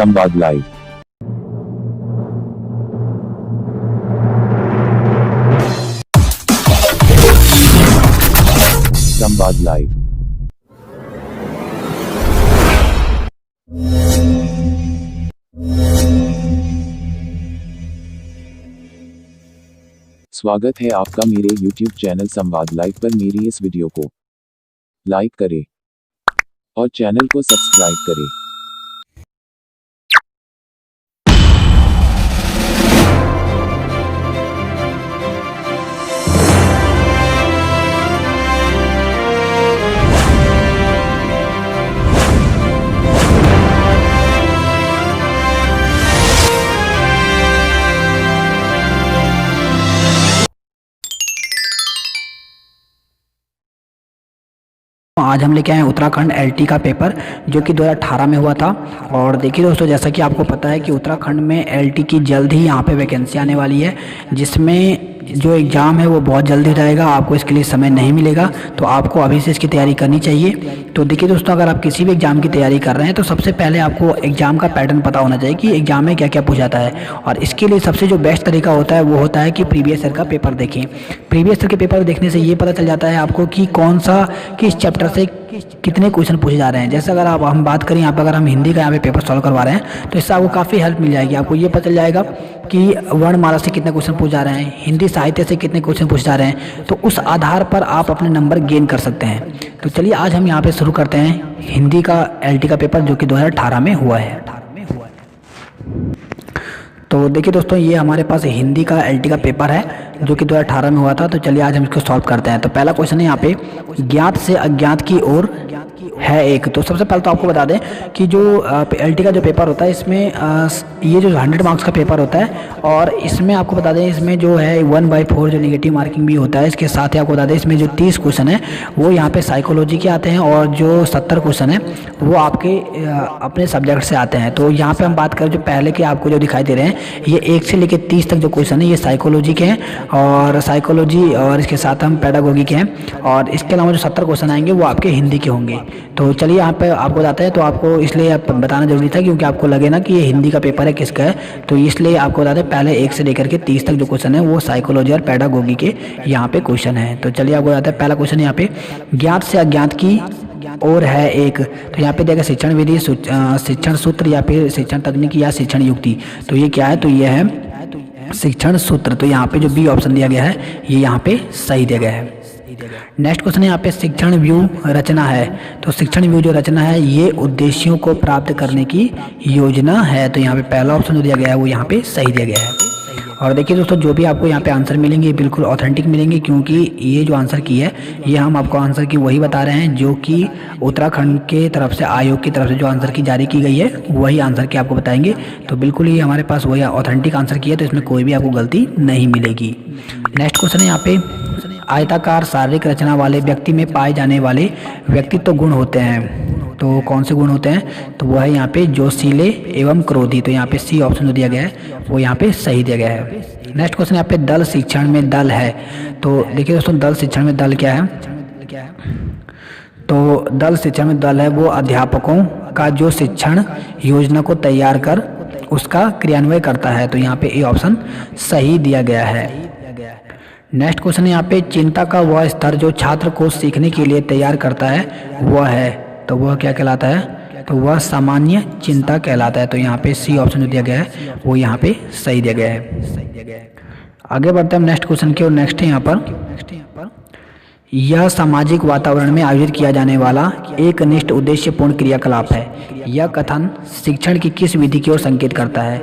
संवाद लाइव। संवाद लाइव। स्वागत है आपका मेरे YouTube चैनल संवाद लाइव पर। मेरी इस वीडियो को लाइक करें और चैनल को सब्सक्राइब करें। आज हम लेके आए हैं उत्तराखंड एलटी का पेपर जो कि 2018 में हुआ था। और देखिए दोस्तों, जैसा कि आपको पता है कि उत्तराखंड में एलटी की जल्द ही यहाँ पे वैकेंसी आने वाली है, जिसमें जो एग्ज़ाम है वो बहुत जल्दी रहेगा। आपको इसके लिए समय नहीं मिलेगा, तो आपको अभी से इसकी तैयारी करनी चाहिए। तो देखिए दोस्तों, अगर आप किसी भी एग्ज़ाम की तैयारी कर रहे हैं तो सबसे पहले आपको एग्ज़ाम का पैटर्न पता होना चाहिए कि एग्ज़ाम में क्या क्या पूछा जाता है। और इसके लिए सबसे जो बेस्ट तरीका होता है वो होता है कि प्रीवियस ईयर का पेपर देखें। प्रीवियस ईयर के पेपर देखने से ये पता चल जाता है आपको कि कौन सा किस चैप्टर से कितने क्वेश्चन पूछे जा रहे हैं। जैसे अगर हम बात करें यहाँ पर, अगर हम हिंदी का यहाँ पे पेपर सॉल्व करवा रहे हैं तो इससे आपको काफ़ी हेल्प मिल जाएगी। आपको ये पता चल जाएगा कि वर्णमाला से कितने क्वेश्चन पूछे जा रहे हैं, हिंदी साहित्य से कितने क्वेश्चन पूछे जा रहे हैं, तो उस आधार पर आप अपने नंबर गेन कर सकते हैं। तो चलिए आज हम यहाँ पे शुरू करते हैं हिंदी का एलटी का पेपर जो कि 2018 में हुआ है। तो देखिए दोस्तों, ये हमारे पास हिंदी का एलटी का पेपर है जो कि 2018 में हुआ था। तो चलिए आज हम इसको सॉल्व करते हैं। तो पहला क्वेश्चन है यहाँ पे, ज्ञात से अज्ञात की ओर है एक। तो सबसे पहले तो आपको बता दें कि जो एलटी का जो पेपर होता है इसमें ये जो 100 मार्क्स का पेपर होता है, और इसमें आपको बता दें इसमें जो है 1/4 जो नेगेटिव मार्किंग भी होता है। इसके साथ ही आपको बता दें इसमें जो 30 क्वेश्चन है वो यहाँ पे साइकोलॉजी के आते हैं, और जो 70 क्वेश्चन है वो आपके अपने सब्जेक्ट से आते हैं। तो यहाँ पे हम बात करें जो पहले के आपको जो दिखाई दे रहे हैं, ये 1 से लेकर 30 तक जो क्वेश्चन है ये साइकोलॉजी के हैं, और साइकोलॉजी और इसके साथ हम पेडागोगी के हैं। और इसके अलावा जो 70 क्वेश्चन आएंगे वो आपके हिंदी के होंगे। तो चलिए यहाँ पे आपको बताते हैं। तो आपको इसलिए बताना जरूरी था क्योंकि आपको लगे ना कि ये हिंदी का पेपर है किसका है, तो इसलिए आपको बताते हैं पहले 1 से लेकर के 30 तक जो क्वेश्चन है वो साइकोलॉजी और पेडागोगी के यहाँ पे क्वेश्चन है। तो चलिए आपको बताते हैं पहला क्वेश्चन यहाँ पे, ज्ञात से अज्ञात की और है एक। तो यहाँ पे देखा शिक्षण विधि, शिक्षण सूत्र या फिर शिक्षण तकनीकी या शिक्षण युक्ति। तो ये क्या है, तो ये है शिक्षण सूत्र। तो यहाँ पे जो बी ऑप्शन दिया गया है ये यहाँ पे सही दिया गया है। नेक्स्ट क्वेश्चन है यहाँ पे, शिक्षण व्यू रचना है। तो शिक्षण व्यू जो रचना है ये उद्देश्यों को प्राप्त करने की योजना है। तो यहाँ पे पहला ऑप्शन जो दिया गया है वो यहाँ पे सही दिया गया है। और देखिए दोस्तों, जो भी आपको यहाँ पे आंसर मिलेंगे बिल्कुल ऑथेंटिक मिलेंगे, क्योंकि ये जो आंसर की है ये हम आपको आंसर की वही बता रहे हैं जो कि उत्तराखंड के तरफ से, आयोग की तरफ से जो आंसर की जारी की गई है वही आंसर की आपको बताएंगे। तो बिल्कुल ये हमारे पास वही ऑथेंटिक आंसर की है, तो इसमें कोई भी आपको गलती नहीं मिलेगी। नेक्स्ट क्वेश्चन है यहाँ पे, आयताकार शारीरिक रचना वाले व्यक्ति में पाए जाने वाले व्यक्तित्व गुण होते हैं। तो कौन से गुण होते हैं, तो वो है यहाँ पे जोशीले एवं क्रोधी। तो यहाँ पे सी ऑप्शन जो दिया गया है वो यहाँ पे सही दिया गया है। नेक्स्ट क्वेश्चन यहाँ पे, दल शिक्षण में दल है। तो देखिए दोस्तों, दल शिक्षण में दल क्या है, तो दल शिक्षण में दल है वो अध्यापकों का जो शिक्षण योजना को तैयार कर उसका क्रियान्वयन करता है। तो यहाँ पे ए ऑप्शन सही दिया गया है। नेक्स्ट क्वेश्चन है यहाँ पे, चिंता का वह स्तर जो छात्र को सीखने के लिए तैयार करता है वह है। तो वह क्या कहलाता है, तो वह सामान्य चिंता कहलाता है। तो यहाँ पे सी ऑप्शन जो दिया गया है वो यहाँ पे सही दिया गया है। आगे बढ़ते हैं नेक्स्ट क्वेश्चन की ओर। नेक्स्ट है यहाँ पर, यह सामाजिक वातावरण में आयोजित किया जाने वाला एक निष्ठ उद्देश्यपूर्ण क्रियाकलाप है। यह कथन शिक्षण की किस विधि की ओर संकेत करता है।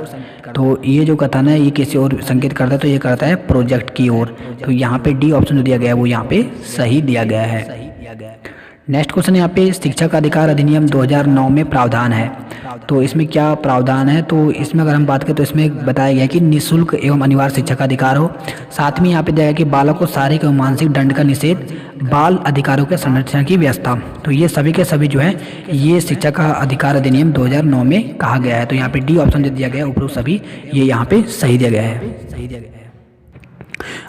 तो ये जो कथन है ये किसी और संकेत करता है, तो ये करता है प्रोजेक्ट की ओर। तो यहाँ पे डी ऑप्शन जो दिया गया है वो यहाँ पे सही दिया गया है। नेक्स्ट क्वेश्चन यहाँ पे, शिक्षा का अधिकार अधिनियम 2009 में प्रावधान है। तो इसमें क्या प्रावधान है, तो इसमें अगर हम बात करें तो इसमें बताया गया कि निःशुल्क एवं अनिवार्य शिक्षा का अधिकार हो। साथ में यहाँ पे दिया गया कि बालक को शारीरिक एवं मानसिक दंड का निषेध, बाल अधिकारों के संरक्षण की व्यवस्था। तो ये सभी के सभी जो है ये शिक्षा का अधिकार अधिनियम 2009 में कहा गया है। तो यहाँ पे डी ऑप्शन जो दिया गया है उपरोक्त सभी ये यहाँ पे सही दिया गया है।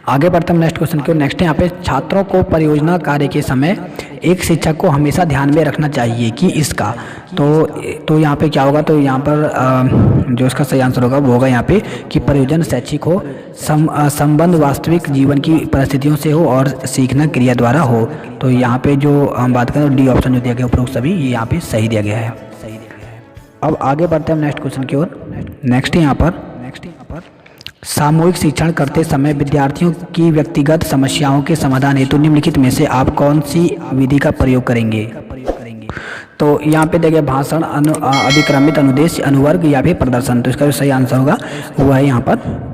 आगे बढ़ते हैं नेक्स्ट क्वेश्चन की ओर। नेक्स्ट यहाँ पे छात्रों को परियोजना कार्य के समय एक शिक्षक को हमेशा ध्यान में रखना चाहिए कि इसका तो यहाँ पे क्या होगा, तो यहाँ पर जो इसका सही आंसर होगा वो होगा यहाँ पे कि प्रयोजन शैक्षिक हो, संबंध वास्तविक जीवन की परिस्थितियों से हो और सीखना क्रिया द्वारा हो। तो यहाँ पे जो हम बात करें डी ऑप्शन जो दिया गया उपरोक्त सभी ये यहाँ पे सही दिया गया है। अब आगे बढ़ते हैं हम नेक्स्ट क्वेश्चन की ओर। नेक्स्ट यहाँ पर सामूहिक शिक्षण करते समय विद्यार्थियों की व्यक्तिगत समस्याओं के समाधान हेतु निम्नलिखित में से आप कौन सी विधि का प्रयोग करेंगे। तो यहाँ पे देखिए भाषण, अभिक्रमित, अनुदेश, अनुवर्ग या फिर प्रदर्शन। तो इसका जो सही आंसर होगा वो है यहाँ पर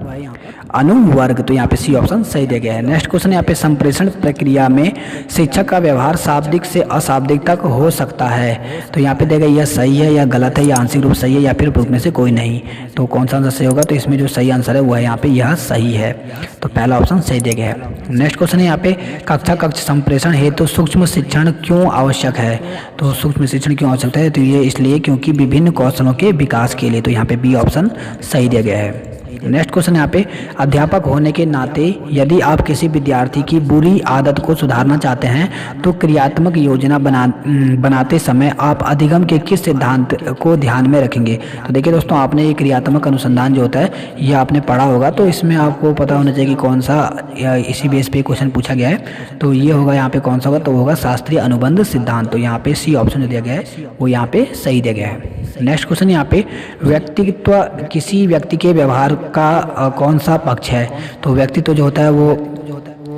अनुवर्ग। तो यहाँ पे सी ऑप्शन सही दिया गया है। नेक्स्ट क्वेश्चन यहाँ पे संप्रेषण प्रक्रिया में शिक्षक का व्यवहार शाब्दिक से अशाब्दिक तक हो सकता है। तो यहाँ पे देखिए यह सही है या गलत है या आंशिक रूप सही है या फिर रूप में से कोई नहीं। तो कौन सा आंसर सही होगा, तो इसमें जो सही आंसर है वो है यहाँ पे यह सही है। तो पहला ऑप्शन सही दिया गया है। नेक्स्ट क्वेश्चन है यहाँ पे कक्ष संप्रेषण हेतु सूक्ष्म शिक्षण क्यों आवश्यक है। तो सूक्ष्म शिक्षण क्यों आवश्यक है, तो ये इसलिए क्योंकि विभिन्न कौशलों के विकास के लिए। तो यहाँ पे बी ऑप्शन सही दिया गया है। नेक्स्ट क्वेश्चन यहाँ पे अध्यापक होने के नाते यदि आप किसी विद्यार्थी की बुरी आदत को सुधारना चाहते हैं तो क्रियात्मक योजना बनाते समय आप अधिगम के किस सिद्धांत को ध्यान में रखेंगे। तो देखिए दोस्तों, आपने ये क्रियात्मक अनुसंधान जो होता है ये आपने पढ़ा होगा, तो इसमें आपको पता होना चाहिए कि कौन सा इसी बेस पे क्वेश्चन पूछा गया है। तो ये होगा यहाँ पे कौन सा होगा, तो होगा शास्त्रीय अनुबंध सिद्धांत। तो यहाँ पे सी ऑप्शन जो दिया गया है वो यहाँ पे सही दिया गया है। नेक्स्ट क्वेश्चन यहाँ पे व्यक्तित्व किसी व्यक्ति के व्यवहार का कौन सा पक्ष है। तो व्यक्तित्व जो होता है वो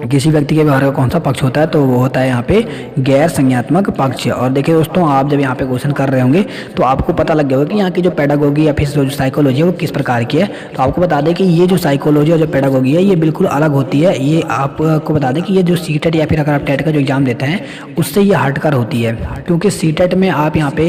किसी व्यक्ति के व्यवहार का कौन सा पक्ष होता है, तो वो होता है यहाँ पे गैर संज्ञात्मक पक्ष। और देखिए दोस्तों, आप जब यहाँ पे क्वेश्चन कर रहे होंगे तो आपको पता लग गया होगा कि यहाँ की जो पेडागोगी या फिर जो साइकोलॉजी है वो किस प्रकार की है। तो आपको बता दें कि ये जो साइकोलॉजी और जो पेडागोगी है ये बिल्कुल अलग होती है। ये आपको बता दें कि ये जो सीटेट या फिर अगर आप टेट का जो एग्जाम देते हैं उससे ये हटकर होती है, क्योंकि सीटेट में आप यहाँ पे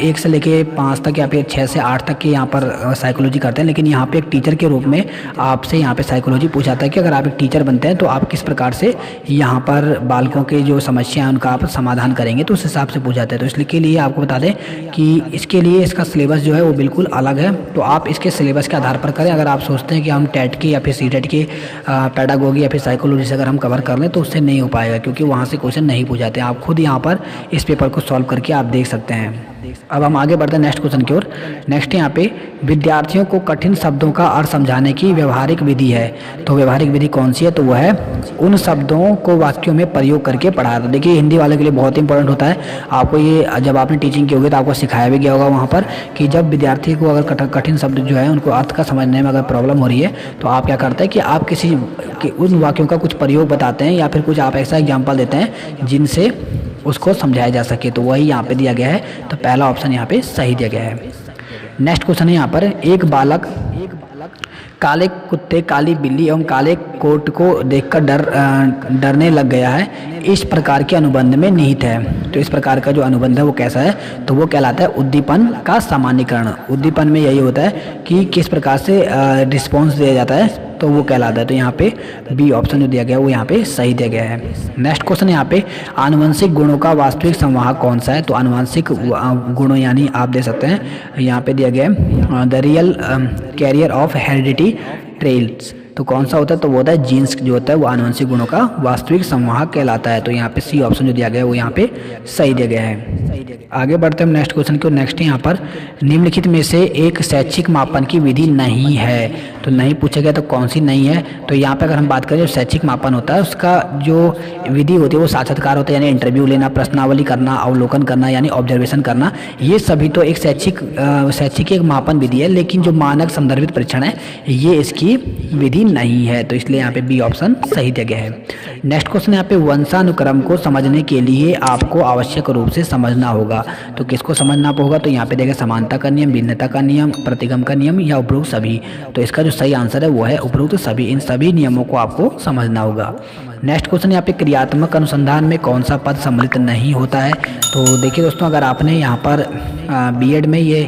1 से लेके 5 तक या फिर 6 से 8 तक के यहाँ पर साइकोलॉजी करते हैं, लेकिन यहाँ पे एक टीचर के रूप में आपसे यहाँ पे साइकोलॉजी पूछाता है कि अगर आप एक टीचर बनते हैं तो आप किस प्रकार से यहाँ पर बालकों के जो समस्या है उनका आप समाधान करेंगे, तो उस हिसाब से पूछाते हैं। तो इसलिए के लिए आपको बता दें कि इसके लिए इसका सिलेबस जो है वो बिल्कुल अलग है। तो आप इसके सिलेबस के आधार पर करें। अगर आप सोचते हैं कि हम टेट के या फिर सीटेट के पेडागोगी या फिर साइकोलॉजी से अगर हम कवर कर लें तो उससे नहीं हो पाएगा, क्योंकि वहाँ से क्वेश्चन नहीं पूछाते। आप खुद यहाँ पर इस पेपर को सॉल्व करके आप देख सकते हैं। अब हम आगे बढ़ते हैं नेक्स्ट क्वेश्चन की ओर। नेक्स्ट यहाँ पे विद्यार्थियों को कठिन शब्दों का अर्थ समझाने की व्यवहारिक विधि है। तो व्यवहारिक विधि कौन सी है, तो वह है उन शब्दों को वाक्यों में प्रयोग करके पढ़ाया। तो देखिए हिंदी वाले के लिए बहुत इंपॉर्टेंट होता है। आपको ये जब आपने टीचिंग की होगी तो आपको सिखाया भी गया होगा वहाँ पर कि जब विद्यार्थी को अगर कठिन शब्द जो है उनको अर्थ का समझने में अगर प्रॉब्लम हो रही है तो आप क्या करते हैं कि आप किसी उन वाक्यों का कुछ प्रयोग बताते हैं या फिर कुछ आप ऐसा एग्जाम्पल देते हैं जिनसे उसको समझाया जा सके। तो वही यहाँ पे दिया गया है। तो पहला ऑप्शन यहाँ पे सही दिया गया है। नेक्स्ट क्वेश्चन है यहाँ पर एक बालक काले कुत्ते, काली बिल्ली एवं काले कोट को देखकर डरने लग गया है, इस प्रकार के अनुबंध में निहित है। तो इस प्रकार का जो अनुबंध है वो कैसा है, तो वो कहलाता है उद्दीपन का सामान्यीकरण। उद्दीपन में यही होता है कि किस प्रकार से रिस्पॉन्स दिया जाता है, तो वो कहलाता है। तो यहाँ पे बी ऑप्शन जो दिया गया है वो यहाँ पे सही दिया गया है। नेक्स्ट क्वेश्चन यहाँ पे आनुवंशिक गुणों का वास्तविक संवाहक कौन सा है। तो आनुवंशिक गुणों यानी आप दे सकते हैं यहाँ पे दिया गया है the real carrier of heredity trails. तो कौन सा होता है, तो वो होता है जीन्स जो होता है वो आनुवंशिक गुणों का वास्तविक संवाहक कहलाता है। तो यहाँ पे सी ऑप्शन जो दिया गया है वो यहाँ पे सही दिया गया है। आगे बढ़ते हैं नेक्स्ट क्वेश्चन को। नेक्स्ट यहाँ पर निम्नलिखित में से एक शैक्षिक मापन की विधि नहीं है। तो नहीं पूछा गया तो कौन सी नहीं है, तो यहाँ पे अगर हम बात करें जो शैक्षिक मापन होता है उसका जो विधि होती है वो साक्षात्कार होता है, यानी इंटरव्यू लेना, प्रश्नावली करना, अवलोकन करना यानी ऑब्जर्वेशन करना। ये सभी तो एक शैक्षिक एक मापन विधि है, लेकिन जो मानक संदर्भित परीक्षण है ये इसकी विधि नहीं है। तो इसलिए यहाँ पे बी ऑप्शन सही दिया गया है। नेक्स्ट क्वेश्चन यहाँ पे वंशानुक्रम को समझने के लिए आपको आवश्यक रूप से समझना होगा। तो किसको समझना होगा, तो यहाँ पे देखिए समानता का नियम, भिन्नता का नियम, प्रतिगम का नियम या उपरोक्त सभी। तो इसका जो सही आंसर है वो है उपरोक्त सभी। इन सभी नियमों को आपको समझना होगा। नेक्स्ट क्वेश्चन यहाँ पे क्रियात्मक अनुसंधान में कौन सा पद सम्मिलित नहीं होता है। तो देखिए दोस्तों, अगर आपने यहाँ पर बीएड में ये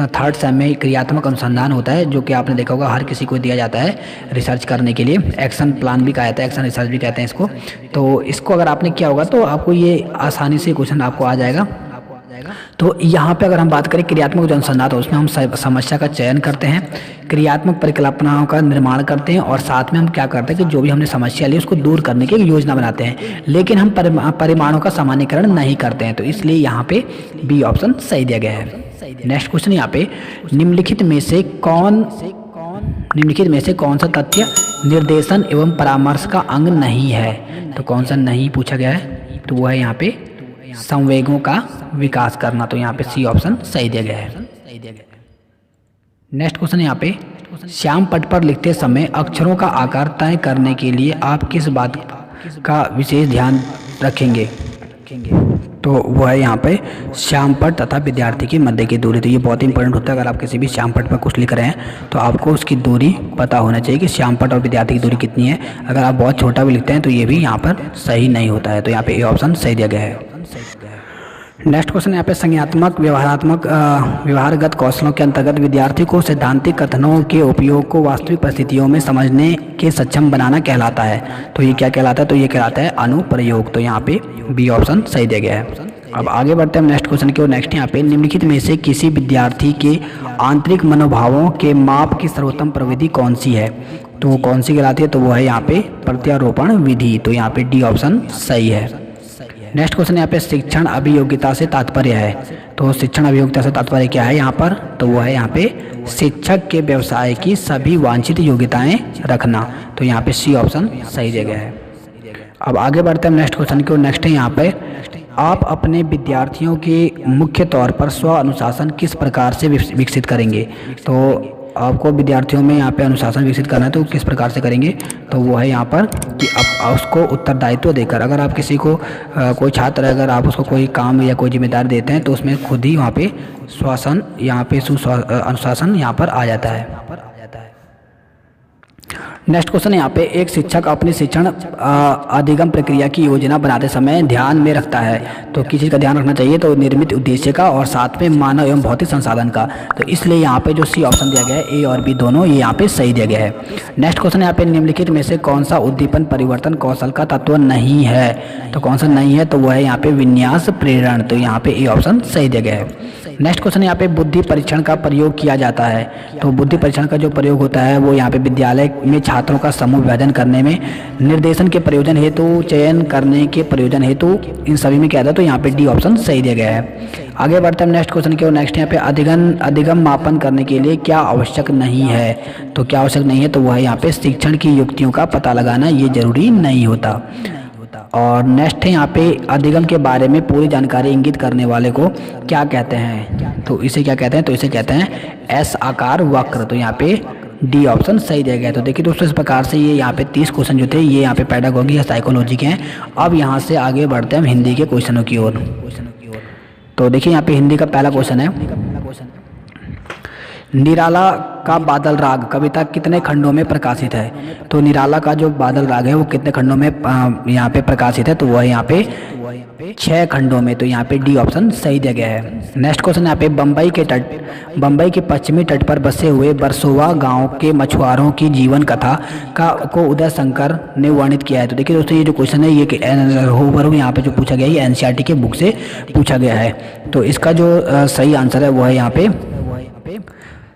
3rd सेम में क्रियात्मक अनुसंधान होता है, जो कि आपने देखा होगा हर किसी को दिया जाता है रिसर्च करने के लिए। एक्शन प्लान भी कहा जाता है, एक्शन रिसर्च भी कहते हैं इसको। तो इसको अगर आपने किया होगा तो आपको ये आसानी से क्वेश्चन आपको आ जाएगा। तो यहाँ पे अगर हम बात करें क्रियात्मक जो अनुसंधान, तो उसमें हम समस्या का चयन करते हैं, क्रियात्मक परिकल्पनाओं का निर्माण करते हैं और साथ में हम क्या करते हैं कि जो भी हमने समस्या ली उसको दूर करने की योजना बनाते हैं, लेकिन हम परिमाणों का सामान्यीकरण नहीं करते हैं। तो इसलिए यहाँ पे बी ऑप्शन सही दिया गया है। नेक्स्ट क्वेश्चन यहाँ पे, निम्नलिखित में से कौन सा तथ्य निर्देशन एवं परामर्श का अंग नहीं है? तो कौन सा नहीं पूछा गया है, तो वो है यहाँ पे संवेगों का विकास करना। तो यहाँ पे सी ऑप्शन सही दिया गया है। नेक्स्ट क्वेश्चन यहाँ पे, श्याम पट पर लिखते समय अक्षरों का आकार तय करने के लिए आप किस बात का विशेष ध्यान रखेंगे? तो वो है यहाँ पे श्याम पट तथा विद्यार्थी की मध्य की दूरी। तो ये बहुत इंपॉर्टेंट होता है। अगर आप किसी भी श्याम पट पर कुछ लिख रहे हैं तो आपको उसकी दूरी पता होना चाहिए कि श्याम पट और विद्यार्थी की दूरी कितनी है। अगर आप बहुत छोटा भी लिखते हैं तो ये भी यहाँ पर सही नहीं होता है। तो यहाँ पे ए ऑप्शन सही दिया गया है। नेक्स्ट क्वेश्चन यहाँ पे, संज्ञात्मक व्यवहारगत कौशलों के अंतर्गत विद्यार्थी को सैद्धांतिक कथनों के उपयोग को वास्तविक परिस्थितियों में समझने के सक्षम बनाना कहलाता है। तो ये क्या कहलाता है? तो ये कहलाता है अनुप्रयोग। तो यहाँ पे बी ऑप्शन सही दिया गया है। अब आगे बढ़ते हैं नेक्स्ट क्वेश्चन की ओर। नेक्स्ट यहाँ पे, निम्नलिखित में से किसी विद्यार्थी के आंतरिक मनोभावों के माप की सर्वोत्तम प्रविधि कौन सी है? तो वो कौन सी कहलाती है? तो वो है यहाँ पे प्रत्यारोपण विधि। तो यहाँ पे डी ऑप्शन सही है। नेक्स्ट क्वेश्चन यहाँ पे, शिक्षण अभियोग्यता से तात्पर्य है। तो शिक्षण अभियोग्यता से तात्पर्य क्या है यहाँ पर? तो वो है यहाँ पे शिक्षक के व्यवसाय की सभी वांछित योग्यताएं रखना। तो यहाँ पे सी ऑप्शन सही दिया गया है। अब आगे बढ़ते हैं नेक्स्ट क्वेश्चन की ओर। नेक्स्ट है यहाँ पे, आप अपने विद्यार्थियों के मुख्य तौर पर स्व अनुशासन किस प्रकार से विकसित करेंगे? तो आपको विद्यार्थियों में यहाँ पे अनुशासन विकसित करना है, तो किस प्रकार से करेंगे? तो वो है यहाँ पर कि आप उसको उत्तरदायित्व देकर, अगर आप किसी को कोई छात्र अगर आप उसको कोई काम या कोई जिम्मेदारी देते हैं तो उसमें खुद ही वहाँ पे श्वासन यहाँ पे अनुशासन यहाँ पर आ जाता है। नेक्स्ट क्वेश्चन यहाँ पे, एक शिक्षक अपनी शिक्षण अधिगम प्रक्रिया की योजना बनाते समय ध्यान में रखता है। तो किस चीज़ का ध्यान रखना चाहिए? तो निर्मित उद्देश्य का और साथ में मानव एवं भौतिक संसाधन का। तो इसलिए यहाँ पे जो सी ऑप्शन दिया गया है, ए और बी दोनों, ये यहाँ पे सही दिया गया है। नेक्स्ट क्वेश्चन यहाँ पे, निम्नलिखित में से कौन सा उद्दीपन परिवर्तन कौशल का तत्व नहीं है? तो कौन सा नहीं है? तो वह है यहाँ पे विन्यास प्रेरण। तो यहाँ पे ए ऑप्शन सही दिया गया है। नेक्स्ट क्वेश्चन यहाँ पे, बुद्धि परीक्षण का प्रयोग किया जाता है। तो बुद्धि परीक्षण का जो प्रयोग होता है वो यहाँ पे विद्यालय में छात्रों का समूह विभाजन करने में, निर्देशन के प्रयोजन हेतु, चयन करने के प्रयोजन हेतु, इन सभी में क्या था? तो यहाँ पे डी ऑप्शन सही दिया गया है। आगे बढ़ते हैं नेक्स्ट क्वेश्चन की ओर। नेक्स्ट यहाँ पे, अधिगम मापन करने के लिए क्या आवश्यक नहीं है? तो क्या आवश्यक नहीं है? तो वह यहाँ पे शिक्षण की युक्तियों का पता लगाना, ये जरूरी नहीं होता। और नेक्स्ट है यहाँ पे, अधिगम के बारे में पूरी जानकारी इंगित करने वाले को क्या कहते हैं? तो इसे क्या कहते हैं? तो इसे कहते हैं एस आकार वक्र। तो यहाँ पे डी ऑप्शन सही दिया गया है। तो देखिए दोस्तों, इस प्रकार से ये यहाँ पे 30 क्वेश्चन जो थे ये यहाँ पे पेडागोगी या साइकोलॉजी के हैं। अब यहाँ से आगे बढ़ते हैं हम हिंदी के क्वेश्चनों की ओर। तो देखिए यहाँ पे हिंदी का पहला क्वेश्चन है, निराला का बादल राग कविता कितने खंडों में प्रकाशित है? तो निराला का जो बादल राग है वो कितने खंडों में यहाँ पे प्रकाशित है? तो वह यहाँ पे 6 खंडों में। तो यहाँ पे डी ऑप्शन सही दिया गया है। नेक्स्ट क्वेश्चन यहाँ पे, बम्बई के पश्चिमी तट पर बसे हुए बरसोवा गांव के मछुआरों की जीवन कथा को उदय शंकर ने वर्णित किया है। तो देखिए दोस्तों, ये जो क्वेश्चन है ये होबरू यहाँ पे जो पूछा गया है, ये एनसीईआरटी के बुक से पूछा गया है। तो इसका जो सही आंसर है वो है यहाँ पे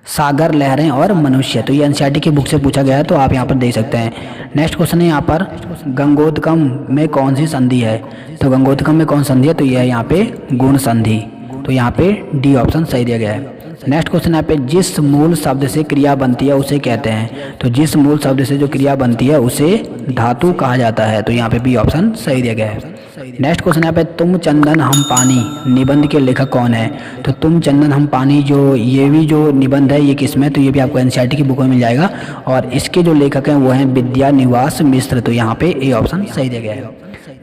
सागर, लहरें और मनुष्य। तो ये एनसीईआरटी की बुक से पूछा गया है, तो आप यहाँ पर देख सकते हैं। नेक्स्ट क्वेश्चन है यहाँ पर, गंगोदकम में कौन सी संधि है? तो गंगोदकम में कौन संधि है? तो ये है यहाँ पे गुण संधि। तो यहाँ पे डी ऑप्शन सही दिया गया है। नेक्स्ट क्वेश्चन यहाँ पे, जिस मूल शब्द से क्रिया बनती है उसे कहते हैं? तो जिस मूल शब्द से जो क्रिया बनती है उसे धातु कहा जाता है। तो यहाँ पे बी ऑप्शन सही दिया गया है। नेक्स्ट क्वेश्चन यहाँ पे, तुम चंदन हम पानी निबंध के लेखक कौन है? तो तुम चंदन हम पानी जो ये भी जो निबंध है ये किसमें? तो ये भी आपको एनसीईआरटी की बुक में मिल जाएगा और इसके जो लेखक हैं वो हैं विद्या निवास मिश्र। तो यहाँ पे ए ऑप्शन सही दिया गया है।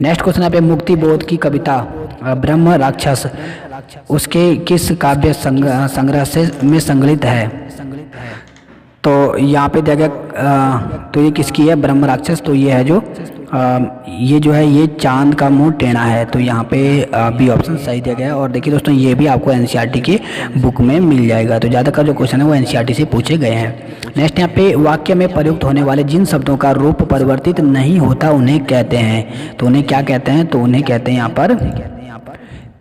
नेक्स्ट क्वेश्चन यहाँ पे, मुक्ति बोध की कविता ब्रह्म राक्षस उसके किस काव्य संग्रह से में संकलित है? तो यहाँ पे दिया गया, तो ये किसकी है? ब्रह्म राक्षस। तो ये है जो ये जो है ये चांद का मुंह टेढ़ा है। तो यहाँ पे बी ऑप्शन सही दिया गया है। और देखिए दोस्तों, ये भी आपको एनसीईआरटी के बुक में मिल जाएगा। तो ज़्यादातर जो क्वेश्चन है वो एनसीईआरटी से पूछे गए हैं। नेक्स्ट यहाँ पे, वाक्य में प्रयुक्त होने वाले जिन शब्दों का रूप परिवर्तित नहीं होता उन्हें कहते हैं? तो उन्हें क्या कहते हैं? तो उन्हें कहते हैं यहाँ पर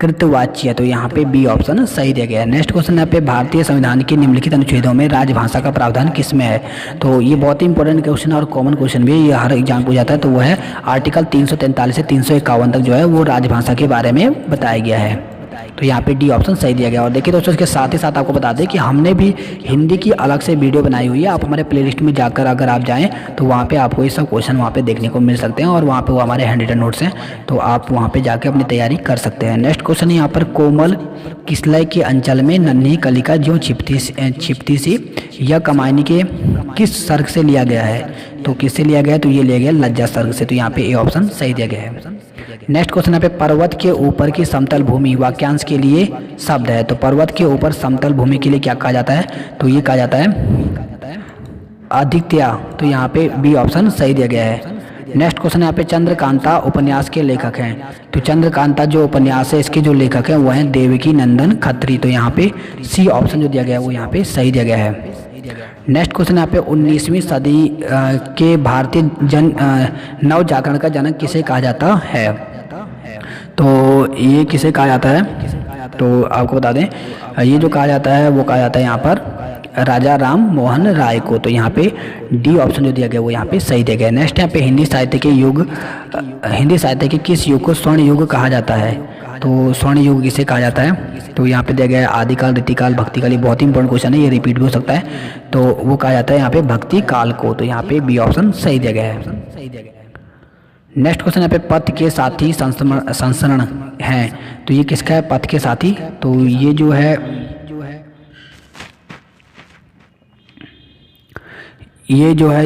कृतवाच्य, तो यहाँ पे बी ऑप्शन सही दिया गया है। नेक्स्ट क्वेश्चन यहाँ पे भारतीय संविधान के निम्नलिखित अनुच्छेदों में राजभाषा का प्रावधान किसमें है? तो ये बहुत ही इंपॉर्टेंट क्वेश्चन और कॉमन क्वेश्चन भी है, ये हर एग्जाम पूछा जाता है। तो वो है आर्टिकल 343 से 351 तक जो है वो राजभाषा के बारे में बताया गया है। तो यहाँ पे डी ऑप्शन सही दिया गया। और देखिए दोस्तों, इसके साथ ही साथ आपको बता दें कि हमने भी हिंदी की अलग से वीडियो बनाई हुई है। आप हमारे प्लेलिस्ट में जाकर अगर आप जाएं तो वहाँ पे आपको ये सब क्वेश्चन वहाँ पे देखने को मिल सकते हैं, और वहाँ पे वो हमारे हैंड रिटन नोट्स हैं, तो आप वहाँ पे जाके अपनी तैयारी कर सकते हैं। नेक्स्ट क्वेश्चन यहाँ पर कोमल किसलय के अंचल में नन्ही कलिका जो छिपती सी यह कमायनी के किस सर्ग से लिया गया है? तो किससे लिया गया है? तो ये लिया गया लज्जा सर्ग से। तो यहाँ पे ए ऑप्शन सही दिया गया है। नेक्स्ट क्वेश्चन यहाँ पे पर्वत के ऊपर की समतल भूमि वाक्यांश के लिए शब्द है। तो पर्वत के ऊपर समतल भूमि के लिए क्या कहा जाता है? तो ये कहा जाता है आदित्य। तो यहाँ पे बी ऑप्शन सही दिया गया है। नेक्स्ट क्वेश्चन यहाँ पे चंद्रकांता उपन्यास के लेखक हैं। तो चंद्रकांता जो उपन्यास है इसके जो लेखक हैं वो हैं देवकी नंदन खत्री। तो यहाँ पे सी ऑप्शन जो दिया गया है वो यहाँ पे सही दिया गया है। नेक्स्ट क्वेश्चन यहाँ पे 19वीं सदी के भारतीय नव जागरण का जनक किसे कहा जाता है? तो ये किसे कहा जाता है? तो आपको बता दें, ये जो कहा जाता है वो कहा जाता है यहाँ पर राजा राम मोहन राय को। तो यहाँ पे डी ऑप्शन जो दिया गया वो यहाँ पे सही दिया गया है। नेक्स्ट यहाँ पे हिंदी साहित्य के किस युग को स्वर्ण युग कहा जाता है? तो स्वर्ण युग किसे कहा जाता है? तो यहाँ पे दिया गया है आदिकाल, रीतिकाल, भक्तिकाल। ये बहुत ही इंपॉर्टेंट क्वेश्चन है, ये रिपीट भी हो सकता है। तो वो कहा जाता है यहाँ पे भक्ति काल को। तो यहाँ पे बी ऑप्शन सही दिया गया है। नेक्स्ट क्वेश्चन यहाँ पे पथ के साथी संस्मरण है। तो ये किसका है पथ के साथी? तो ये जो है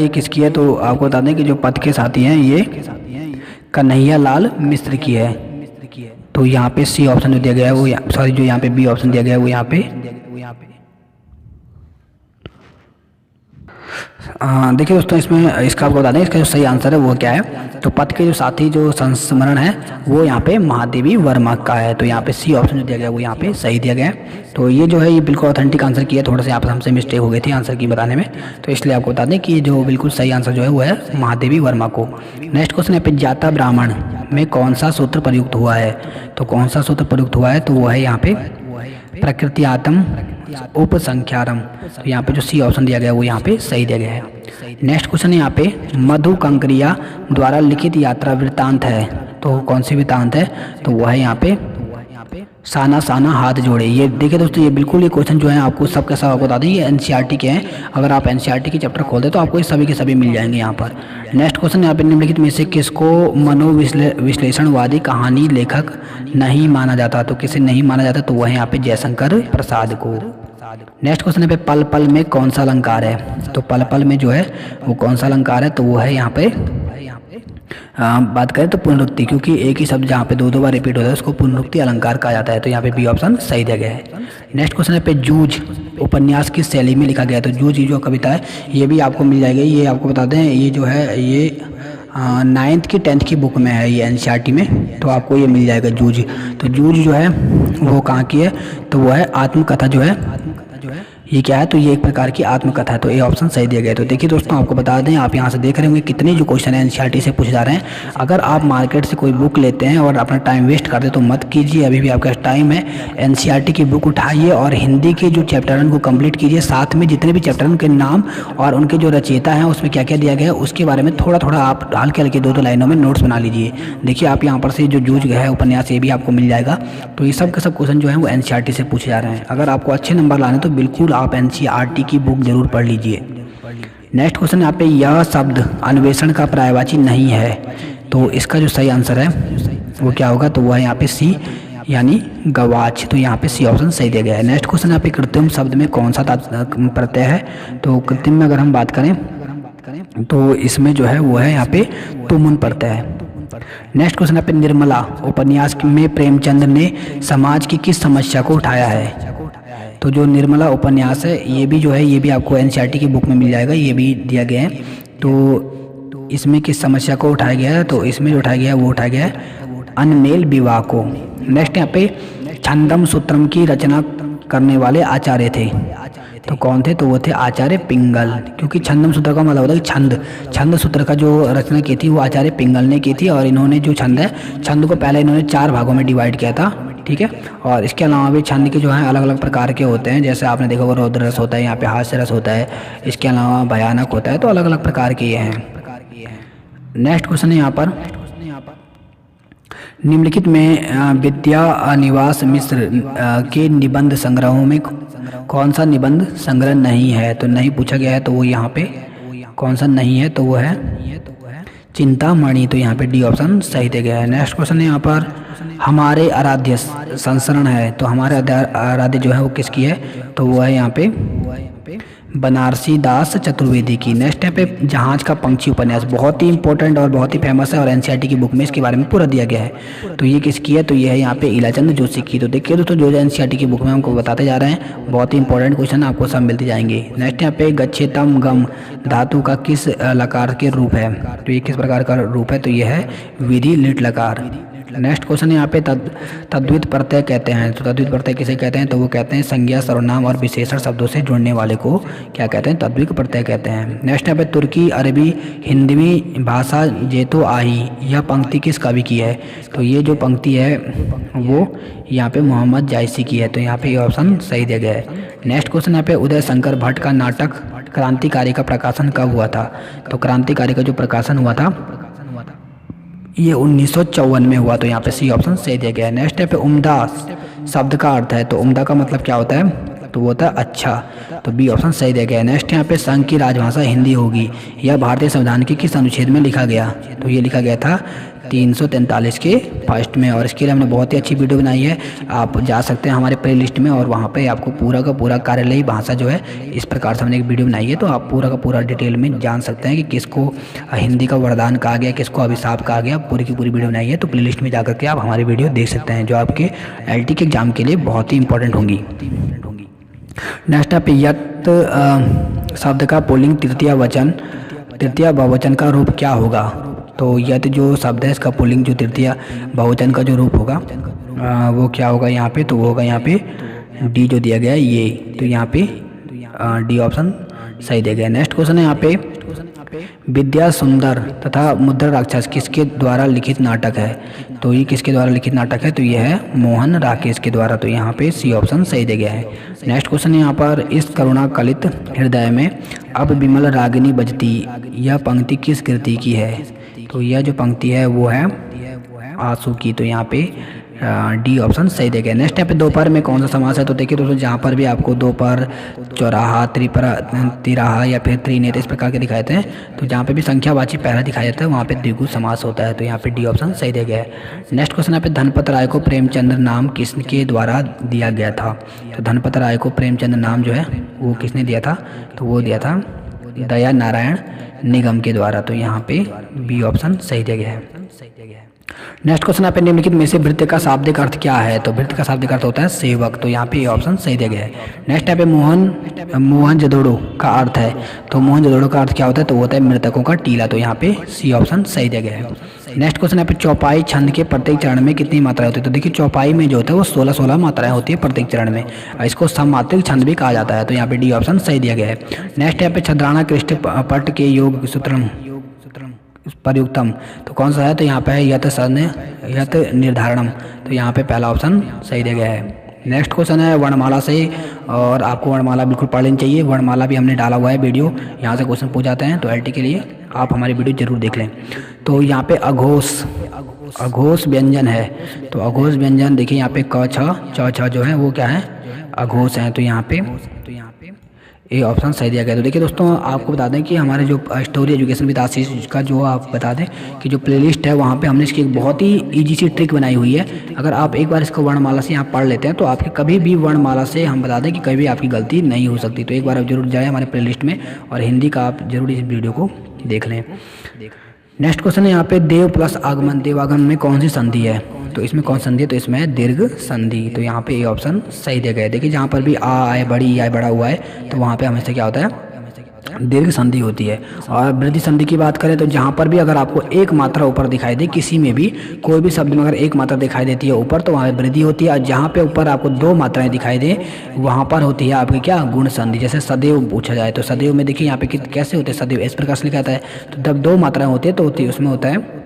ये किसकी है? तो आपको बता दें कि जो पथ के साथी हैं ये कन्हैया लाल मिश्र की है। तो यहाँ पे सी ऑप्शन जो दिया गया है वो जो यहाँ पे बी ऑप्शन दिया गया है वो यहाँ पे देखिए दोस्तों, इसमें इसका आपको बता दें इसका जो सही आंसर है वो क्या है? तो पथ के जो साथी जो संस्मरण है वो यहाँ पे महादेवी वर्मा का है। तो यहाँ पे सी ऑप्शन जो दिया गया है वो यहाँ पे सही दिया गया है। तो ये जो है ये बिल्कुल ऑथेंटिक आंसर किया, थोड़ा सा यहाँ पर हमसे मिस्टेक हो गई थी आंसर की बताने में, तो इसलिए आपको बता दें कि ये जो बिल्कुल सही आंसर जो है वो है महादेवी वर्मा को। नेक्स्ट क्वेश्चन यहाँ पे जाता ब्राह्मण में कौन सा सूत्र प्रयुक्त हुआ है? तो कौन सा सूत्र प्रयुक्त हुआ है? तो वो है यहाँ पे प्रकृति आत्म उपसंख्यारम। तो यहाँ पे जो सी ऑप्शन दिया गया है वो यहाँ पे सही दिया गया है। नेक्स्ट क्वेश्चन यहाँ पे मधु कंकरिया द्वारा लिखित यात्रा वृत्तांत है। तो कौन सी वृत्तांत है? तो वो है यहाँ पे साना साना हाथ जोड़े। ये देखिए दोस्तों, ये बिल्कुल ये क्वेश्चन जो है आपको सब के सब आपको बता दें ये एनसीईआरटी के हैं। अगर आप एनसीईआरटी के चैप्टर खोल दे तो आपको ये सभी के सभी मिल जाएंगे यहाँ पर। नेक्स्ट क्वेश्चन यहाँ पे निम्नलिखित में से किसको मनोविश्लेषणवादी कहानी लेखक नहीं माना जाता? तो किसे नहीं माना जाता? तो वह है यहाँ पे जयशंकर प्रसाद को। नेक्स्ट क्वेश्चन है पे पल पल में कौन सा अलंकार है? तो पल पल में जो है वो कौन सा अलंकार है? तो वो है यहाँ पे बात करें तो पुनरुक्ति, क्योंकि एक ही शब्द जहाँ पे दो बार रिपीट होता है उसको पुनरुक्ति अलंकार कहा जाता है। तो यहाँ पे बी ऑप्शन सही दिया गया है। नेक्स्ट क्वेश्चन है पे जूझ उपन्यास किस शैली में लिखा गया है? तो जूझ जो कविता है ये भी आपको मिल जाएगी। ये आपको बता दें ये जो है ये 9th की 10th की बुक में है, ये एनसीईआरटी में, तो आपको ये मिल जाएगा जूझ। तो जूझ जो है वो कहाँ की है? तो वो है आत्मकथा जो है ये क्या है? तो ये एक प्रकार की आत्मकथा है। तो ये ऑप्शन सही दिया गया है। तो देखिए दोस्तों, आपको बता दें आप यहाँ से देख रहे होंगे कितने जो क्वेश्चन है एनसीईआरटी से पूछे जा रहे हैं। अगर आप मार्केट से कोई बुक लेते हैं और अपना टाइम वेस्ट करते तो मत कीजिए, अभी भी आपका टाइम है। एनसीईआरटी की बुक उठाइए और हिंदी के जो चैप्टर उनको कंप्लीट कीजिए, साथ में जितने भी चैप्टर उनके नाम और उनके जो रचयिता हैं उसमें क्या क्या दिया गया है उसके बारे में थोड़ा थोड़ा आप हल्के हल्के 2-2 लाइनों में नोट्स बना लीजिए। देखिए आप यहाँ पर से जो जूझ गया है उपन्यास ये भी आपको मिल जाएगा। तो ये सब के सब क्वेश्चन जो है वो एनसीईआरटी से पूछे जा रहे हैं। अगर आपको अच्छे नंबर लाने तो बिल्कुल आप एनसीईआरटी की बुक जरूर पढ़ लीजिए। नेक्स्ट क्वेश्चन यहाँ पे यह शब्द अन्वेषण का पर्यायवाची नहीं है। तो इसका जो सही आंसर है वो क्या होगा? तो वो है यहाँ पे सी यानी गवाच। तो यहाँ पे सी ऑप्शन सही दिया गया है। नेक्स्ट क्वेश्चन यहाँ पे कृत्रिम शब्द में कौन सा प्रत्यय है? तो कृत्रिम में अगर हम बात करें तो इसमें जो है वो है यहाँ पे तुमुन प्रत्यय है। नेक्स्ट क्वेश्चन यहाँ पे निर्मला उपन्यास में प्रेमचंद ने समाज की किस समस्या को उठाया है? तो जो निर्मला उपन्यास है ये भी जो है ये भी आपको एनसीईआरटी की बुक में मिल जाएगा, ये भी दिया गया है। तो इसमें किस समस्या को उठाया गया है? तो इसमें जो उठाया गया है वो उठाया गया है अनमेल विवाह को। नेक्स्ट यहाँ पे छंदम सूत्रम की रचना करने वाले आचार्य थे। तो कौन थे? तो वो थे आचार्य पिंगल, क्योंकि छंदम सूत्र का मतलब होता है कि छंद सूत्र का जो रचना की थी वो आचार्य पिंगल ने की थी। और इन्होंने जो छंद है छंद को पहले इन्होंने 4 भागों में डिवाइड किया था। ठीक है। और इसके अलावा भी छंद के जो हैं अलग अलग प्रकार के होते हैं, जैसे आपने देखा होगा रौद्र रस होता है, यहाँ पे हास्य रस होता है, इसके अलावा भयानक होता है, तो अलग अलग प्रकार के ये हैं। नेक्स्ट क्वेश्चन है यहाँ पर, निम्नलिखित में विद्या निवास मिश्र के निबंध संग्रहों में कौन सा निबंध संग्रह नहीं है? तो नहीं पूछा गया है, तो वो यहाँ पे कौन सा नहीं है, तो वो है चिंतामणि। तो यहाँ पे डी ऑप्शन सही दिया गया है। नेक्स्ट क्वेश्चन है यहाँ पर, हमारे आराध्य संस्करण है, तो हमारे आराध्य जो है वो किसकी है? तो वो है यहाँ पे बनारसी दास चतुर्वेदी की। नेक्स्ट है पे जहाज का पंछी उपन्यास, बहुत ही इंपॉर्टेंट और बहुत ही फेमस है, और एनसीईआरटी की बुक में इसके बारे में पूरा दिया गया है। तो ये किसकी है? तो ये है यहाँ पे इलाचंद जोशी की। तो देखिए दोस्तों, जो एनसीईआरटी की बुक में हमको बताते जा रहे हैं, बहुत ही इंपॉर्टेंट क्वेश्चन आपको सब मिलते जाएंगे। नेक्स्ट यहाँ पे गच्छेतम गम धातु का किस लकार के रूप है? तो ये किस प्रकार का रूप है? तो ये है विधि लिट लकार। नेक्स्ट क्वेश्चन यहाँ पे तद्वित प्रत्यय कहते हैं। तो तद्वित प्रत्यय किसे कहते हैं? तो वो कहते हैं संज्ञा सर्वनाम और विशेषण शब्दों से जुड़ने वाले को क्या कहते हैं? तद्वित प्रत्यय कहते हैं। नेक्स्ट यहाँ पे तुर्की अरबी हिंदवी भाषा जेतो आही, यह पंक्ति किस कवि की है? तो ये जो पंक्ति है वो यहाँ पे मोहम्मद जायसी की है। तो यहाँ पे ये ऑप्शन सही दिया गया है। नेक्स्ट क्वेश्चन यहाँ पे उदय शंकर भट्ट का नाटक क्रांतिकारी का प्रकाशन कब हुआ था? तो क्रांतिकारी का जो प्रकाशन हुआ था ये 1954 में हुआ। तो यहाँ पे सी ऑप्शन सही दिया गया है। नेक्स्ट है पे उम्दा शब्द का अर्थ है, तो उम्दा का मतलब क्या होता है? तो वो होता है अच्छा। तो बी ऑप्शन सही दिया गया है। नेक्स्ट यहाँ पे संघ की राजभाषा हिंदी होगी, यह भारतीय संविधान के किस अनुच्छेद में लिखा गया? तो ये लिखा गया था 343 के फर्स्ट में। और इसके लिए हमने बहुत ही अच्छी वीडियो बनाई है, आप जा सकते हैं हमारे प्लेलिस्ट में, और वहाँ पे आपको पूरा का पूरा कार्यालयी भाषा जो है इस प्रकार से हमने एक वीडियो बनाई है, तो आप पूरा का पूरा डिटेल में जान सकते हैं कि किसको हिंदी का वरदान कहा गया, किसको अभिशाप कहा गया, पूरी की पूरी वीडियो बनाई है। तो प्लेलिस्ट में जाकर के आप हमारी वीडियो देख सकते हैं, जो आपके एलटी के एग्जाम के लिए बहुत ही इंपॉर्टेंट होंगी। नेक्स्ट आप यत शब्द का पुल्लिंग तृतीय बहुवचन का रूप क्या होगा? तो यत जो शब्द है इसका पुल्लिंग जो तृतीय बहुवचन का जो रूप होगा वो क्या होगा यहाँ पे? तो वो होगा यहाँ पे डी जो दिया गया है ये। तो यहाँ पे डी ऑप्शन सही दिया गया है। नेक्स्ट क्वेश्चन है यहाँ पे, विद्या सुंदर तथा मुद्रा राक्षस किसके द्वारा लिखित नाटक है? तो ये किसके द्वारा लिखित नाटक है? तो ये है मोहन राकेश के द्वारा। तो यहाँ पे सी ऑप्शन सही दिया गया है। नेक्स्ट क्वेश्चन है यहाँ पर, इस करुणा कलित हृदय में अब विमल रागिनी बजती, यह पंक्ति किस कृति की है? तो यह जो पंक्ति है वो है आंसू की। तो यहाँ पे डी ऑप्शन सही दिया गया। नेक्स्ट यहाँ पे दोपहर में कौन सा समास है? तो देखिए दोस्तों, जहाँ पर भी आपको दोपहर, चौराहा, तिराहा या फिर त्रिनेत्र इस प्रकार के दिखाए थे, तो जहाँ पे भी संख्यावाची पहला दिखाया जाता है वहाँ पे द्विगु समास होता है। तो यहाँ पे डी ऑप्शन सही दिया गया है। नेक्स्ट क्वेश्चन यहाँ पे धनपत राय को प्रेमचंद नाम किसके द्वारा दिया गया था? तो धनपत राय को प्रेमचंद नाम जो है वो किसने दिया था? तो वो दिया था दया नारायण निगम के द्वारा। तो यहाँ पे बी ऑप्शन सही दिया गया है। नेक्स्ट क्वेश्चन यहाँ पे निम्नलिखित में से भृत्य का शाब्दिक अर्थ क्या है? तो भृत्य का शाब्दिक अर्थ होता है सेवक। तो यहाँ पे ये ऑप्शन सही दिया गया है। नेक्स्ट यहाँ पे मोहनजोदड़ो का अर्थ है, तो मोहनजोदड़ो का अर्थ क्या होता है? तो वो होता है मृतकों का टीला। तो यहाँ पे सी ऑप्शन सही दिया गया है। नेक्स्ट क्वेश्चन यहाँ पे चौपाई छंद के प्रत्येक चरण में कितनी मात्राएं होती है? तो देखिए चौपाई में जो होता है वो 16 मात्राएं होती है प्रत्येक चरण में, इसको सममात्रिक छंद भी कहा जाता है। तो यहाँ पे डी ऑप्शन सही दिया गया है। नेक्स्ट यहाँ पे छद्राणा कृष्ट पट के योग सूत्रम प्रयुक्तम, तो कौन सा है? तो यहाँ पे है यत निर्धारणम। तो यहाँ पे पहला ऑप्शन सही दिया गया है। नेक्स्ट क्वेश्चन है वर्णमाला से, और आपको वर्णमाला बिल्कुल पढ़ लेनी चाहिए, वर्णमाला भी हमने डाला हुआ है वीडियो, यहाँ से क्वेश्चन पूछ जाते हैं, तो एलटी के लिए आप हमारी वीडियो जरूर देख लें। तो यहाँ पे अघोष व्यंजन है, तो अघोष व्यंजन देखिए यहाँ पे क छ जो है वो क्या है? अघोष है। तो यहाँ पे ये ऑप्शन सही दिया गया। तो देखिए दोस्तों, आपको बता दें कि हमारे जो स्टोरी एजुकेशन विद आशीष का जो आप बता दें कि जो प्लेलिस्ट है वहाँ पे हमने इसकी एक बहुत ही इजी सी ट्रिक बनाई हुई है। अगर आप एक बार इसको वर्णमाला से यहाँ पढ़ लेते हैं तो आपके कभी भी वर्णमाला से हम बता दें कि कभी भी आपकी गलती नहीं हो सकती। तो एक बार आप जरूर जाएँ हमारे प्लेलिस्ट में, और हिंदी का आप जरूर इस वीडियो को देख लें। नेक्स्ट क्वेश्चन है यहाँ पे देव प्लस आगमन, देवागमन में कौन सी संधि है? तो इसमें कौन संधि है? तो इसमें है दीर्घ संधि। तो यहाँ पे ये ऑप्शन सही दिया गया है। देखिए जहाँ पर भी आ आए बड़ी या बड़ा हुआ है तो वहाँ पे हमेशा क्या होता है? दीर्घ संधि होती है। और वृद्धि संधि की बात करें तो जहाँ पर भी अगर आपको एक मात्रा ऊपर दिखाई दे, किसी में भी कोई भी शब्द में अगर एक मात्रा दिखाई देती है ऊपर, तो वहाँ वृद्धि होती है। और जहाँ पे ऊपर आपको दो मात्राएं दिखाई दे वहाँ पर होती है आपकी क्या? गुण संधि। जैसे सदैव पूछा जाए तो सदैव में देखिए यहाँ पे कैसे होते हैं? सदैव इस प्रकार से लिखा जाता है। तो जब दो मात्राएं होती है तो उसमें होता है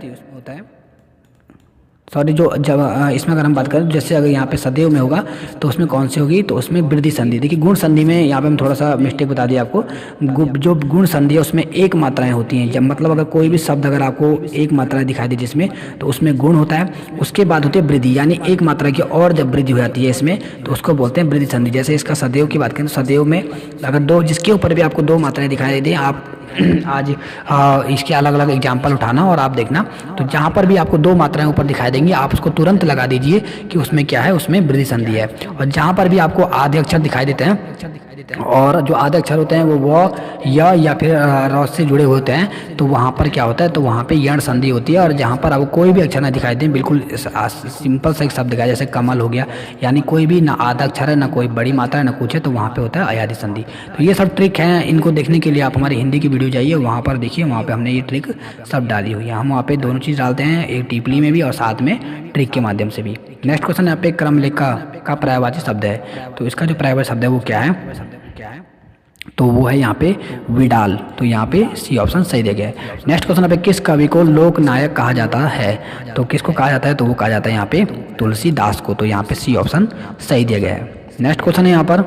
सॉरी, जो जब इसमें अगर हम बात करें, जैसे अगर यहाँ पे सदैव में होगा तो उसमें कौन सी होगी, तो उसमें वृद्धि संधि। देखिए गुण संधि में यहाँ पे हम थोड़ा सा मिस्टेक बता दिया आपको। जो गुण संधि है उसमें एक मात्राएं होती हैं। जब मतलब अगर कोई भी शब्द अगर आपको एक मात्रा दिखाई दे जिसमें, तो उसमें गुण होता है, उसके बाद होती है वृद्धि, यानी एक मात्रा की और जब वृद्धि हो जाती है इसमें तो उसको बोलते हैं वृद्धि संधि। जैसे इसका सदैव की बात करें तो सदैव में अगर दो, जिसके ऊपर भी आपको दो मात्राएं दिखाई दें, आप आज इसके अलग अलग एग्जाम्पल उठाना और आप देखना, तो जहाँ पर भी आपको दो मात्राएं ऊपर दिखाई देंगी आप उसको तुरंत लगा दीजिए कि उसमें क्या है, उसमें वृद्धि संधि है। और जहाँ पर भी आपको आधे अक्षर दिखाई देते हैं और जो आधे अक्षर होते हैं वो या फिर र से जुड़े होते हैं, तो वहाँ पर क्या होता है, तो वहाँ पे यण संधि होती है। और जहाँ पर आपको कोई भी अक्षर ना दिखाई दे, बिल्कुल सिंपल सा एक शब्द दिखाई, जैसे कमल हो गया, यानी कोई भी ना आधा अक्षर है, ना कोई बड़ी मात्रा है, ना कुछ है, तो वहाँ पे होता है अयादी संधि। तो ये सब ट्रिक हैं, इनको देखने के लिए आप हमारी हिंदी की वीडियो जाइए, वहाँ पर देखिए, वहाँ पर हमने ये ट्रिक सब डाली हुई है। हम वहाँ पर दोनों चीज़ डालते हैं, एक टिप्पणी में भी और साथ में ट्रिक के माध्यम से भी। नेक्स्ट क्वेश्चन यहाँ पे क्रम लेख का पर्यायवाची शब्द है, तो इसका जो पर्यायवाची शब्द है वो क्या है, तो वो है यहाँ पे विडाल। तो यहाँ पे सी ऑप्शन सही दिया गया है। नेक्स्ट क्वेश्चन यहाँ पे किस कवि को लोक नायक कहा जाता है, तो किसको कहा जाता है, तो वो कहा जाता है यहाँ पे तुलसीदास को। तो यहाँ पे सी ऑप्शन सही दिया गया है। नेक्स्ट क्वेश्चन है यहाँ पर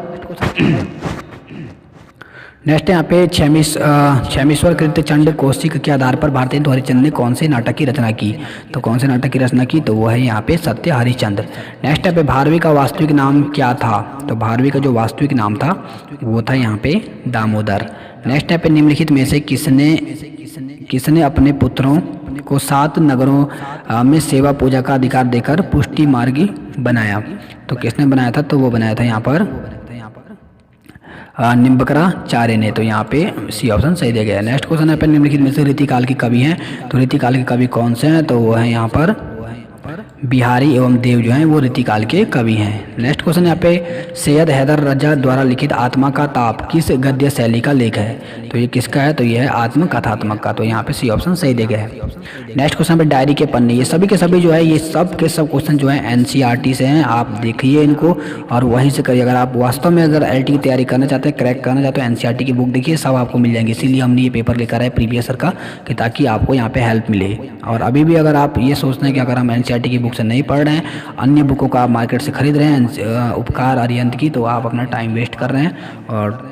नेक्स्ट यहाँ पे क्षेमेश्वर कृत चंड कौशिक के आधार पर भारतेंदु हरिश्चंद्र ने कौन से नाटक की रचना की, तो कौन से नाटक की रचना की, तो वो है यहाँ पे सत्य हरिश्चंद्र। नेक्स्ट यहाँ पे भारवी का वास्तविक नाम क्या था, तो भारवी का जो वास्तविक नाम था वो था यहाँ पे दामोदर। नेक्स्ट यहाँ पे निम्नलिखित में से किसने अपने पुत्रों को 7 नगरों में सेवा पूजा का अधिकार देकर पुष्टि मार्गी बनाया, तो किसने बनाया था, तो वो बनाया था यहाँ पर निम्बकराचार्य ने। तो यहाँ पे सी ऑप्शन सही दिया गया है। नेक्स्ट क्वेश्चन है पे निम्नलिखित में से रीतिकाल के कवि हैं, तो रीतिकाल के कवि कौन से हैं, तो वो है यहाँ पर बिहारी एवं देव जो हैं वो रीतिकाल के कवि हैं। नेक्स्ट क्वेश्चन यहाँ पे सैयद हैदर रजा द्वारा लिखित आत्मा का ताप किस गद्य शैली का लेख है, तो ये किसका है, तो ये है आत्मकथात्मक का। तो यहाँ पे सी ऑप्शन सही दिया गया है। नेक्स्ट क्वेश्चन पे डायरी के पन्ने, ये सभी के सभी जो है, ये सब के सब क्वेश्चन जो है एनसीईआरटी से हैं। आप देखिए इनको और वहीं से करिए। अगर आप वास्तव में अगर एलटी की तैयारी करना चाहते हैं, क्रैक करना चाहते हैं, एनसीईआरटी की बुक देखिए, सब आपको मिल जाएंगे। इसीलिए हमने ये पेपर लेकर आए प्रीवियस ईयर का, कि ताकि आपको यहाँ पे हेल्प मिले। और अभी भी अगर आप ये सोचते हैं कि अगर हम एनसीईआरटी की बुक से नहीं पढ़ रहे हैं, अन्य बुकों का आप मार्केट से खरीद रहे हैं उपकार अरिहंत की, तो आप अपना टाइम वेस्ट कर रहे हैं। और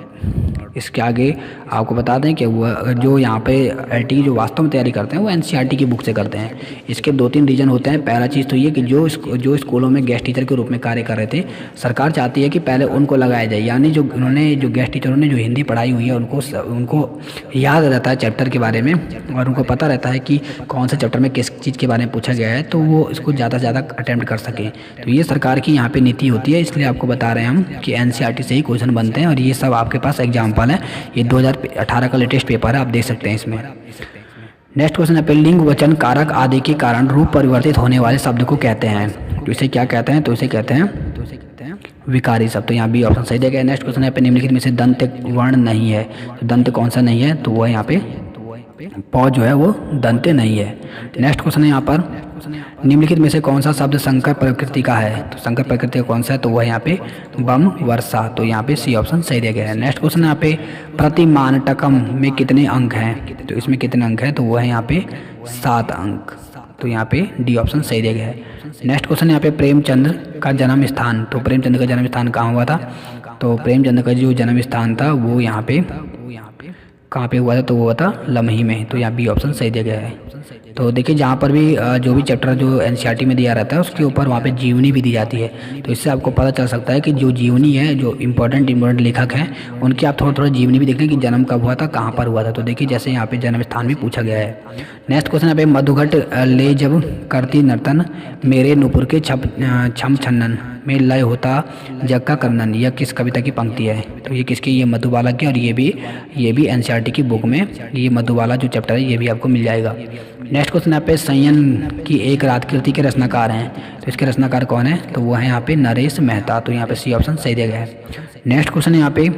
इसके आगे आपको बता दें कि वो जो यहाँ पे एलटी की जो वास्तव में तैयारी करते हैं वो एनसीईआरटी की बुक से करते हैं। इसके 2-3 रीजन होते हैं। पहला चीज़ तो ये कि जो स्कूलों में गेस्ट टीचर के रूप में कार्य कर रहे थे, सरकार चाहती है कि पहले उनको लगाया जाए, यानी जो गेस्ट टीचरों ने जो हिंदी पढ़ाई हुई है उनको याद रहता है चैप्टर के बारे में, और उनको पता रहता है कि कौन से चैप्टर में किस चीज़ के बारे में पूछा गया है, तो वो इसको ज़्यादा से ज़्यादा अटैम्प्ट कर सकें। तो ये सरकार की यहाँ पे नीति होती है। इसलिए आपको बता रहे हैं हम कि एनसीईआरटी से ही क्वेश्चन बनते हैं, और ये सब आपके पास एग्जाम्पल है। ये 2018 का लेटेस्ट पेपर है, आप देख सकते हैं इसमें। नेक्स्ट क्वेश्चन है पे लिंग वचन कारक आदि के कारण रूप परिवर्तित होने वाले शब्द को कहते हैं, तो इसे क्या कहते हैं, तो इसे कहते हैं विकारी शब्द। तो यहाँ बी ऑप्शन सही दिया गया है। नेक्स्ट क्वेश्चन है पे निम्नलिखित में से दंत वर्ण नहीं है, तो दंत कौन सा नहीं है, तो वो है यहाँ पे पौ जो है वो दंते नहीं है। नेक्स्ट क्वेश्चन है यहाँ पर निम्नलिखित में से कौन सा शब्द संकर प्रकृति का है, तो संकर प्रकृति का कौन सा है, तो वह यहाँ पे बम वर्षा। तो यहाँ पे सी ऑप्शन सही दिया गया है। नेक्स्ट क्वेश्चन है यहाँ पे प्रतिमानटकम में कितने अंक हैं, तो इसमें कितने अंक हैं, तो वह है यहाँ पे 7 अंक। तो यहाँ पे डी ऑप्शन सही दिया गया है। नेक्स्ट क्वेश्चन यहाँ पे प्रेमचंद का जन्म स्थान, तो प्रेमचंद का जन्म स्थान कहाँ हुआ था, तो प्रेमचंद का जो जन्म स्थान था वो यहाँ पे कहाँ पे हुआ था, तो वो हुआ था लम्ही में। तो यहाँ बी ऑप्शन सही दिया गया है। तो देखिए जहाँ पर भी जो भी चैप्टर जो एनसीईआरटी में दिया रहता है उसके ऊपर वहाँ पे जीवनी भी दी जाती है। तो इससे आपको पता चल सकता है कि जो जीवनी है, जो इम्पोर्टेंट लेखक हैं, उनकी आप थोड़ा जीवनी भी देख लें कि जन्म कब हुआ था, कहाँ पर हुआ था। तो देखिए जैसे यहाँ पे जन्म स्थान भी पूछा गया है। नेक्स्ट क्वेश्चन यहाँ पे मधुघट ले जब करती नर्तन मेरे नुपुर के छम छन्नन में लय होता जग का कर्णन, यह किस कविता की पंक्ति है, तो ये किसकी, ये मधुबाला की। और ये भी एनसीईआरटी की बुक में ये मधुबाला जो चैप्टर है ये भी आपको मिल जाएगा। नेक्स्ट क्वेश्चन यहाँ पे संयन की एक रात कृति के रचनाकार हैं, तो इसके रचनाकार कौन है, तो वो है यहाँ पे नरेश मेहता। तो यहाँ पे सी ऑप्शन सही दिया गया है। नेक्स्ट क्वेश्चन यहाँ पे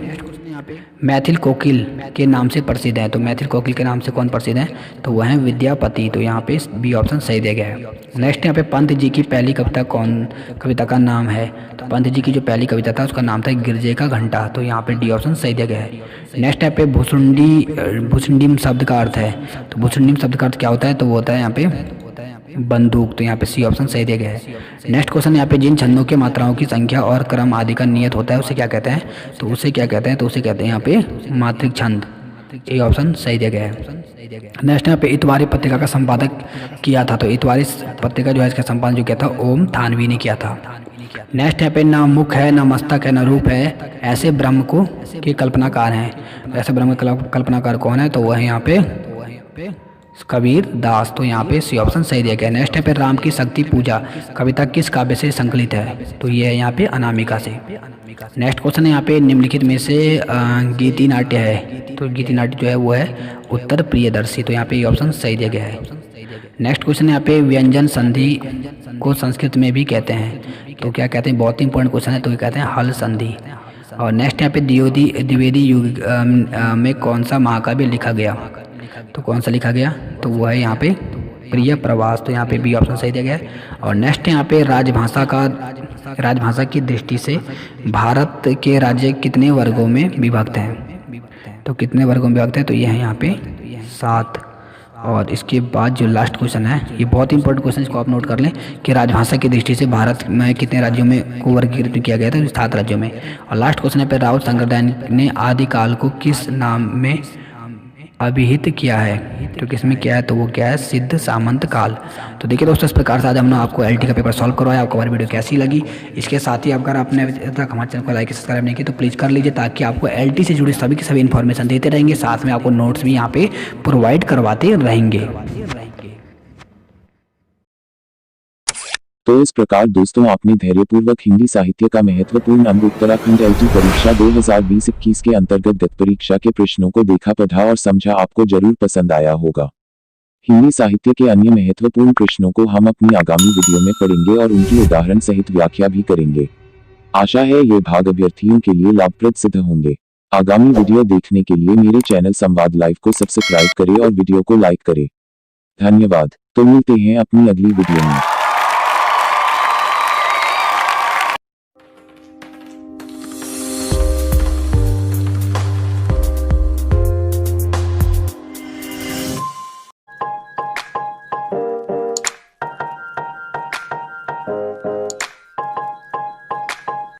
मैथिल कोकिल के नाम से प्रसिद्ध है, तो मैथिल कोकिल के नाम से कौन प्रसिद्ध है, तो वह है विद्यापति। तो यहाँ पे बी ऑप्शन सही दिया गया है। नेक्स्ट यहाँ पे पंत जी की पहली कविता का नाम है, तो पंत जी की जो पहली कविता था उसका नाम था गिरजे का घंटा। तो यहाँ पे डी ऑप्शन सही दिया गया है। नेक्स्ट यहाँ पे भुसुंडी शब्द का अर्थ है, तो भुसुंडी शब्द का अर्थ क्या होता है, तो वो होता है यहाँ पे बंदूक, तो यहाँ पे सी ऑप्शन सही दिया गया है। नेक्स्ट क्वेश्चन यहाँ पे जिन छंदों के मात्राओं की संख्या और क्रम आदि का नियत होता है उसे क्या कहते हैं, तो उसे क्या कहते हैं, तो उसे कहते हैं यहाँ पे मात्रिक छंद। ये ऑप्शन सही दिया गया है। नेक्स्ट यहाँ पे इतवारी पत्रिका का संपादक किया था, तो इतवारी पत्रिका जो है इसका संपादन जो किया था ओम थानवी ने किया था। नेक्स्ट यहाँ पे ना मुख है, ना मस्तक है, ना रूप है, ऐसे ब्रह्म को के कल्पनाकार हैं। ऐसे ब्रह्म के कल्पनाकार कौन है, तो वह है यहाँ पे कबीर दास। तो यहाँ पे सी ऑप्शन सही दिया गया। नेक्स्ट है पे राम की शक्ति पूजा कविता किस काव्य से संकलित है, तो ये है यहाँ पे अनामिका से। नेक्स्ट क्वेश्चन है यहाँ पे निम्नलिखित में से गीति नाट्य है, तो गीति नाट्य जो है वो है उत्तर प्रियदर्शी। तो यहाँ पे ये ऑप्शन सही दिया गया है। नेक्स्ट क्वेश्चन है यहाँ पे व्यंजन संधि को संस्कृत में भी कहते हैं, तो क्या कहते हैं, बहुत ही इंपॉर्टेंट क्वेश्चन है, तो ये कहते हैं हल संधि। और नेक्स्ट यहाँ पे द्विवेदी युग में कौन सा महाकाव्य लिखा गया, तो कौन सा लिखा गया, तो वो है यहाँ पे प्रिय प्रवास। तो यहाँ पे बी ऑप्शन सही दिया गया है। और नेक्स्ट यहाँ पे राजभाषा की दृष्टि से भारत के राज्य कितने वर्गों में विभक्त हैं, तो कितने वर्गों में विभक्त है, तो ये है यहाँ पे 7। और इसके बाद जो लास्ट क्वेश्चन है ये बहुत ही इंपॉर्टेंट क्वेश्चन, इसको आप नोट कर लें कि राजभाषा की दृष्टि से भारत में कितने राज्यों में को वर्गीकृत किया गया था, 7 राज्यों में। और लास्ट क्वेश्चन है पे राउत शंकरदयाल ने आदिकाल को किस नाम में अभिहित किया है, तो किसमें क्या है, तो वो क्या है सिद्ध सामंत काल। तो देखिए दोस्तों, इस प्रकार से आज हमने आपको एलटी का पेपर सॉल्व करवाया। आपको हमारी वीडियो कैसी लगी, इसके साथ ही अगर आपने अभी तक हमारे चैनल को लाइक सब्सक्राइब नहीं किया तो प्लीज़ कर लीजिए, ताकि आपको एलटी से जुड़े सभी की सभी इन्फॉर्मेशन देते रहेंगे, साथ में आपको नोट्स भी यहाँ पे प्रोवाइड करवाते रहेंगे। तो इस प्रकार दोस्तों आपने धैर्यपूर्वक हिंदी साहित्य का महत्वपूर्ण अंग उत्तराखंड एलटी परीक्षा 2020-21 के अंतर्गत गत परीक्षा के प्रश्नों को देखा, पढ़ा और समझा। आपको जरूर पसंद आया होगा। हिंदी साहित्य के अन्य महत्वपूर्ण प्रश्नों को हम अपनी आगामी वीडियो में पढ़ेंगे और उनकी उदाहरण सहित व्याख्या भी करेंगे। आशा है ये भाग अभ्यर्थियों के लिए लाभप्रद सिद्ध होंगे। आगामी वीडियो देखने के लिए मेरे चैनल संवाद लाइव को सब्सक्राइब करें और वीडियो को लाइक करें। धन्यवाद। तो मिलते हैं अपनी अगली वीडियो में।